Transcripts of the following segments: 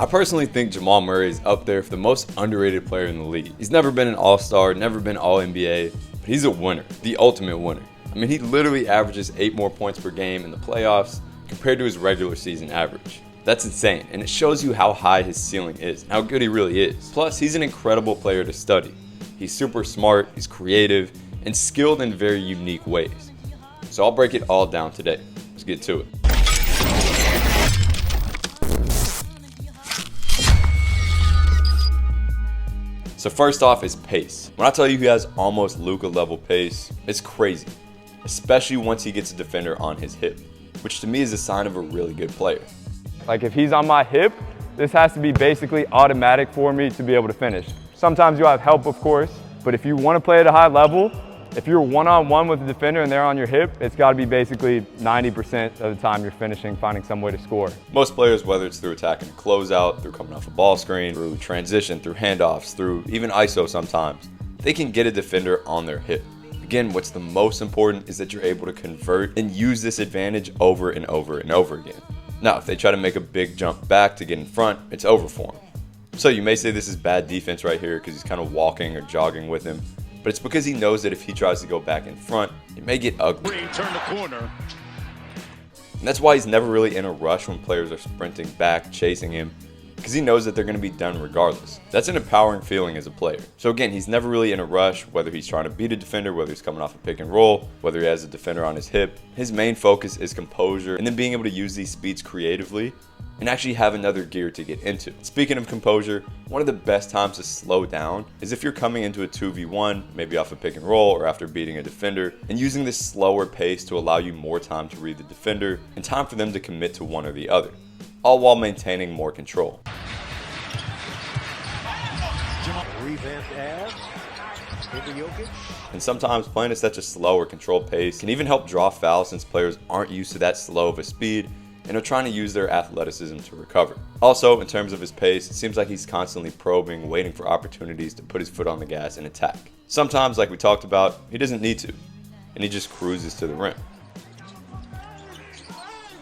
I personally think Jamal Murray is up there for the most underrated player in the league. He's never been an all-star, never been all-NBA, but he's a winner, the ultimate winner. I mean, he literally averages 8 more points per game in the playoffs compared to his regular season average. That's insane, and it shows you how high his ceiling is and how good he really is. Plus, he's an incredible player to study. He's super smart, he's creative, and skilled in very unique ways. So I'll break it all down today. Let's get to it. So first off is pace. When I tell you he has almost Luka level pace, it's crazy, especially once he gets a defender on his hip, which to me is a sign of a really good player. Like if he's on my hip, this has to be basically automatic for me to be able to finish. Sometimes you'll have help, of course, but if you want to play at a high level, if you're one-on-one with the defender and they're on your hip, it's got to be basically 90% of the time you're finishing, finding some way to score. Most players, whether it's through attacking a closeout, through coming off a ball screen, through transition, through handoffs, through even ISO sometimes, they can get a defender on their hip. Again, what's the most important is that you're able to convert and use this advantage over and over and over again. Now, if they try to make a big jump back to get in front, it's over for them. So you may say this is bad defense right here because he's kind of walking or jogging with him. But it's because he knows that if he tries to go back in front, it may get ugly. Turn the corner. And that's why he's never really in a rush when players are sprinting back, chasing him, because he knows that they're going to be done regardless. That's an empowering feeling as a player. So again, he's never really in a rush, whether he's trying to beat a defender, whether he's coming off a pick and roll, whether he has a defender on his hip. His main focus is composure and then being able to use these speeds creatively and actually have another gear to get into. Speaking of composure, one of the best times to slow down is if you're coming into a 2v1, maybe off a pick and roll or after beating a defender, and using this slower pace to allow you more time to read the defender and time for them to commit to one or the other, all while maintaining more control. And sometimes playing at such a slow or controlled pace can even help draw fouls since players aren't used to that slow of a speed and are trying to use their athleticism to recover. Also, in terms of his pace, it seems like he's constantly probing, waiting for opportunities to put his foot on the gas and attack. Sometimes, like we talked about, he doesn't need to, and he just cruises to the rim.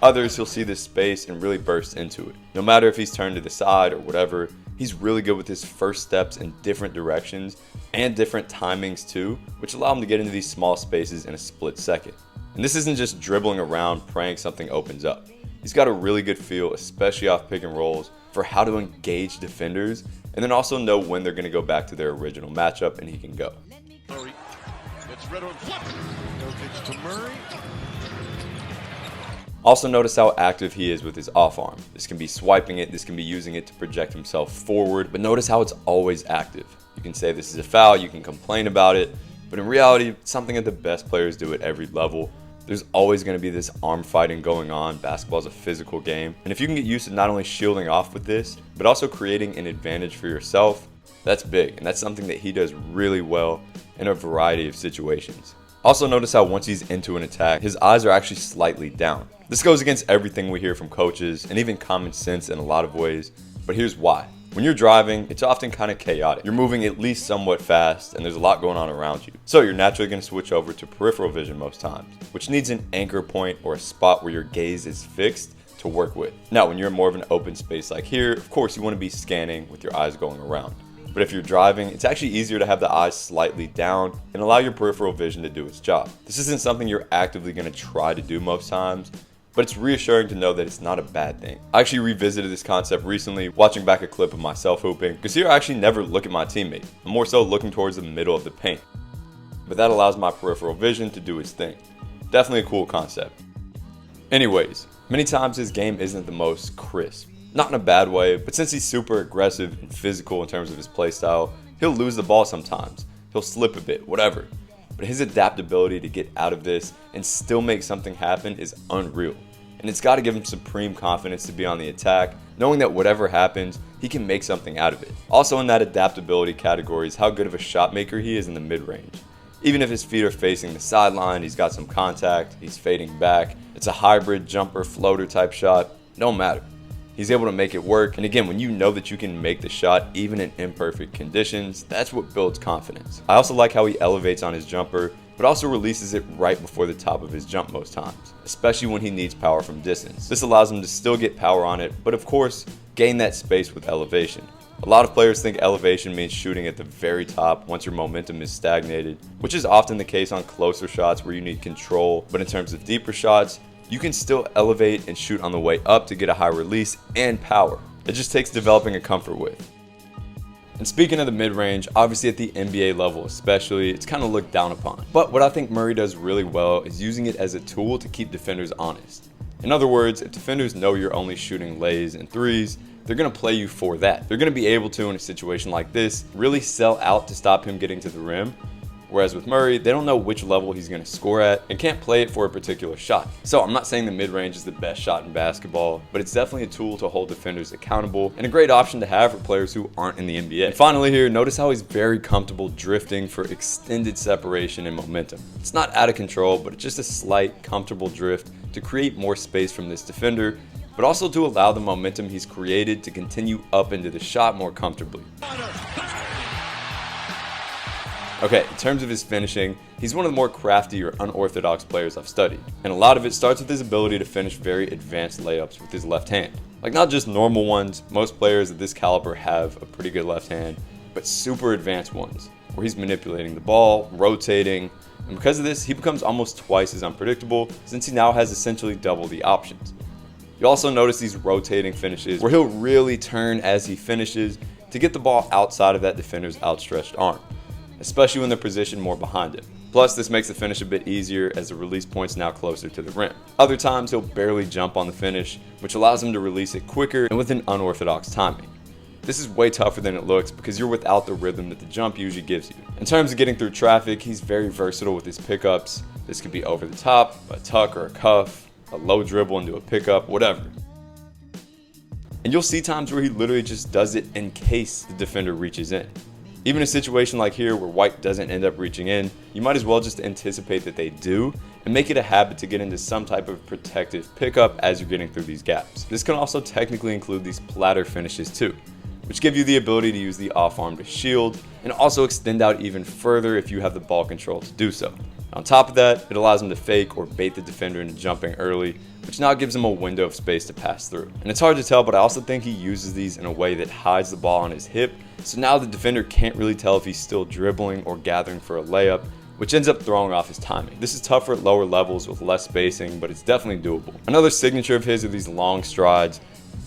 Others, he'll see this space and really burst into it. No matter if he's turned to the side or whatever, he's really good with his first steps in different directions and different timings too, which allow him to get into these small spaces in a split second. And this isn't just dribbling around praying something opens up. He's got a really good feel, especially off pick and rolls, for how to engage defenders and then also know when they're going to go back to their original matchup and he can go. Murray gets rid of flip. No pitch to Murray. Also notice how active he is with his off arm. This can be swiping it, this can be using it to project himself forward, but notice how it's always active. You can say this is a foul, you can complain about it, but in reality, it's something that the best players do at every level. There's always going to be this arm fighting going on. Basketball is a physical game, and if you can get used to not only shielding off with this, but also creating an advantage for yourself, that's big, and that's something that he does really well in a variety of situations. Also notice how once he's into an attack, his eyes are actually slightly down. This goes against everything we hear from coaches and even common sense in a lot of ways, but here's why. When you're driving, it's often kind of chaotic. You're moving at least somewhat fast and there's a lot going on around you. So you're naturally going to switch over to peripheral vision most times, which needs an anchor point or a spot where your gaze is fixed to work with. Now, when you're in more of an open space like here, of course you want to be scanning with your eyes going around. But if you're driving, it's actually easier to have the eyes slightly down and allow your peripheral vision to do its job. This isn't something you're actively going to try to do most times, but it's reassuring to know that it's not a bad thing. I actually revisited this concept recently, watching back a clip of myself hooping, because here I actually never look at my teammate. I'm more so looking towards the middle of the paint. But that allows my peripheral vision to do its thing. Definitely a cool concept. Anyways, many times his game isn't the most crisp. Not in a bad way, but since he's super aggressive and physical in terms of his play style, he'll lose the ball sometimes. He'll slip a bit, whatever. But his adaptability to get out of this and still make something happen is unreal. And it's got to give him supreme confidence to be on the attack, knowing that whatever happens, he can make something out of it. Also in that adaptability category is how good of a shot maker he is in the mid-range. Even if his feet are facing the sideline, he's got some contact, he's fading back, it's a hybrid jumper floater type shot, no matter. He's able to make it work, and again, when you know that you can make the shot even in imperfect conditions, that's what builds confidence. I also like how he elevates on his jumper but also releases it right before the top of his jump most times, especially when he needs power from distance. This allows him to still get power on it, but of course, gain that space with elevation. A lot of players think elevation means shooting at the very top once your momentum is stagnated, which is often the case on closer shots where you need control, but in terms of deeper shots, you can still elevate and shoot on the way up to get a high release and power. It just takes developing a comfort with. And speaking of the mid-range, obviously at the NBA level especially, it's kind of looked down upon. But what I think Murray does really well is using it as a tool to keep defenders honest. In other words, if defenders know you're only shooting lays and threes, they're going to play you for that. They're going to be able to, in a situation like this, really sell out to stop him getting to the rim. Whereas with Murray, they don't know which level he's going to score at and can't play it for a particular shot. So I'm not saying the mid-range is the best shot in basketball, but it's definitely a tool to hold defenders accountable and a great option to have for players who aren't in the NBA. And finally here, notice how he's very comfortable drifting for extended separation and momentum. It's not out of control, but it's just a slight, comfortable drift to create more space from this defender, but also to allow the momentum he's created to continue up into the shot more comfortably. Okay, in terms of his finishing, he's one of the more crafty or unorthodox players I've studied, and a lot of it starts with his ability to finish very advanced layups with his left hand. Like not just normal ones, most players of this caliber have a pretty good left hand, but super advanced ones, where he's manipulating the ball, rotating, and because of this, he becomes almost twice as unpredictable since he now has essentially double the options. You also notice these rotating finishes where he'll really turn as he finishes to get the ball outside of that defender's outstretched arm, especially when they're positioned more behind him. Plus, this makes the finish a bit easier as the release point's now closer to the rim. Other times, he'll barely jump on the finish, which allows him to release it quicker and with an unorthodox timing. This is way tougher than it looks because you're without the rhythm that the jump usually gives you. In terms of getting through traffic, he's very versatile with his pickups. This could be over the top, a tuck or a cuff, a low dribble into a pickup, whatever. And you'll see times where he literally just does it in case the defender reaches in. Even a situation like here where White doesn't end up reaching in, you might as well just anticipate that they do and make it a habit to get into some type of protective pickup as you're getting through these gaps. This can also technically include these platter finishes too, which give you the ability to use the off arm to shield and also extend out even further if you have the ball control to do so. On top of that, it allows him to fake or bait the defender into jumping early, which now gives him a window of space to pass through. And it's hard to tell, but I also think he uses these in a way that hides the ball on his hip, so now the defender can't really tell if he's still dribbling or gathering for a layup, which ends up throwing off his timing. This is tougher at lower levels with less spacing, but it's definitely doable. Another signature of his are these long strides,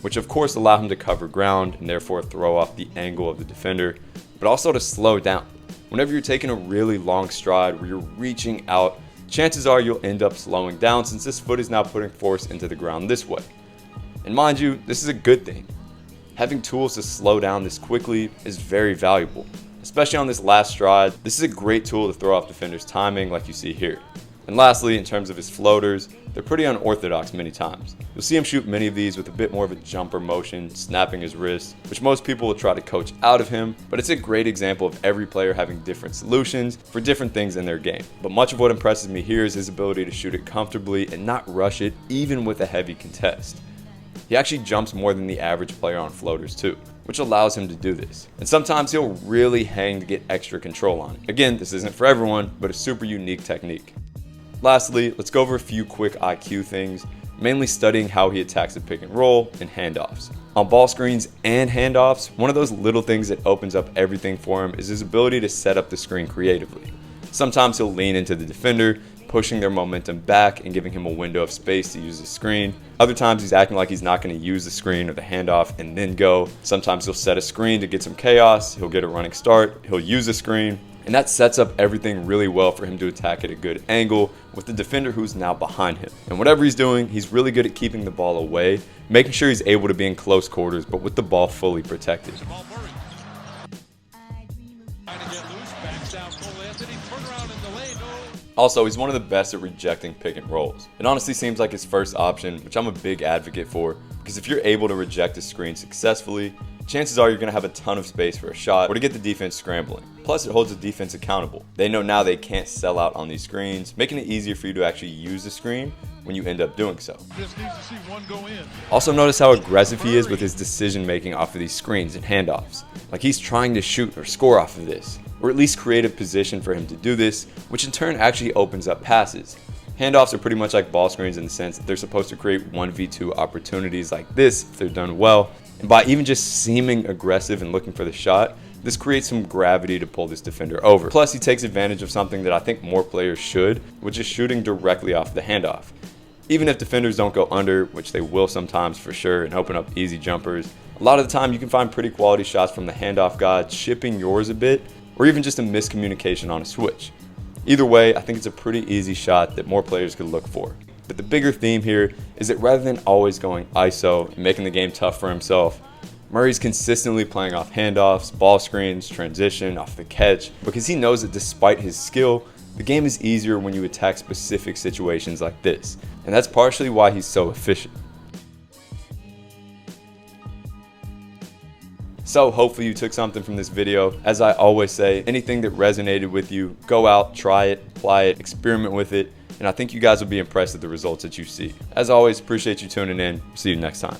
which of course allow him to cover ground and therefore throw off the angle of the defender, but also to slow down. Whenever you're taking a really long stride where you're reaching out, chances are you'll end up slowing down since this foot is now putting force into the ground this way. And mind you, this is a good thing. Having tools to slow down this quickly is very valuable, especially on this last stride. This is a great tool to throw off defenders' timing like you see here. And lastly, in terms of his floaters, they're pretty unorthodox many times. You'll see him shoot many of these with a bit more of a jumper motion, snapping his wrist, which most people will try to coach out of him, but it's a great example of every player having different solutions for different things in their game. But much of what impresses me here is his ability to shoot it comfortably and not rush it, even with a heavy contest. He actually jumps more than the average player on floaters too, which allows him to do this. And sometimes he'll really hang to get extra control on it. Again, this isn't for everyone, but a super unique technique. Lastly, let's go over a few quick IQ things, mainly studying how he attacks the pick and roll and handoffs. On ball screens and handoffs, one of those little things that opens up everything for him is his ability to set up the screen creatively. Sometimes he'll lean into the defender, pushing their momentum back and giving him a window of space to use the screen. Other times he's acting like he's not going to use the screen or the handoff and then go. Sometimes he'll set a screen to get some chaos, he'll get a running start, he'll use the screen, and that sets up everything really well for him to attack at a good angle with the defender who's now behind him. And whatever he's doing, he's really good at keeping the ball away, making sure he's able to be in close quarters but with the ball fully protected. Jamal Murray. Trying to get loose, backs out Cole Anthony, turn around in the lane, no. Also, he's one of the best at rejecting pick and rolls. It honestly seems like his first option, which I'm a big advocate for, because if you're able to reject a screen successfully, chances are you're going to have a ton of space for a shot or to get the defense scrambling. Plus, it holds the defense accountable. They know now they can't sell out on these screens, making it easier for you to actually use the screen when you end up doing so. Just needs to see one go in. Also, notice how aggressive he is with his decision making off of these screens and handoffs. Like he's trying to shoot or score off of this. or at least create a position for him to do this, which in turn actually opens up passes. Handoffs are pretty much like ball screens in the sense that they're supposed to create 1v2 opportunities like this if they're done well. And by even just seeming aggressive and looking for the shot, this creates some gravity to pull this defender over. Plus, he takes advantage of something that I think more players should, which is shooting directly off the handoff. Even if defenders don't go under, which they will sometimes for sure, and open up easy jumpers, a lot of the time you can find pretty quality shots from the handoff god chipping yours a bit, or even just a miscommunication on a switch. Either way, I think it's a pretty easy shot that more players could look for. But the bigger theme here is that rather than always going ISO and making the game tough for himself, Murray's consistently playing off handoffs, ball screens, transition, off the catch, because he knows that despite his skill, the game is easier when you attack specific situations like this. And that's partially why he's so efficient. So hopefully you took something from this video. As I always say, anything that resonated with you, go out, try it, apply it, experiment with it, and I think you guys will be impressed at the results that you see. As always, appreciate you tuning in. See you next time.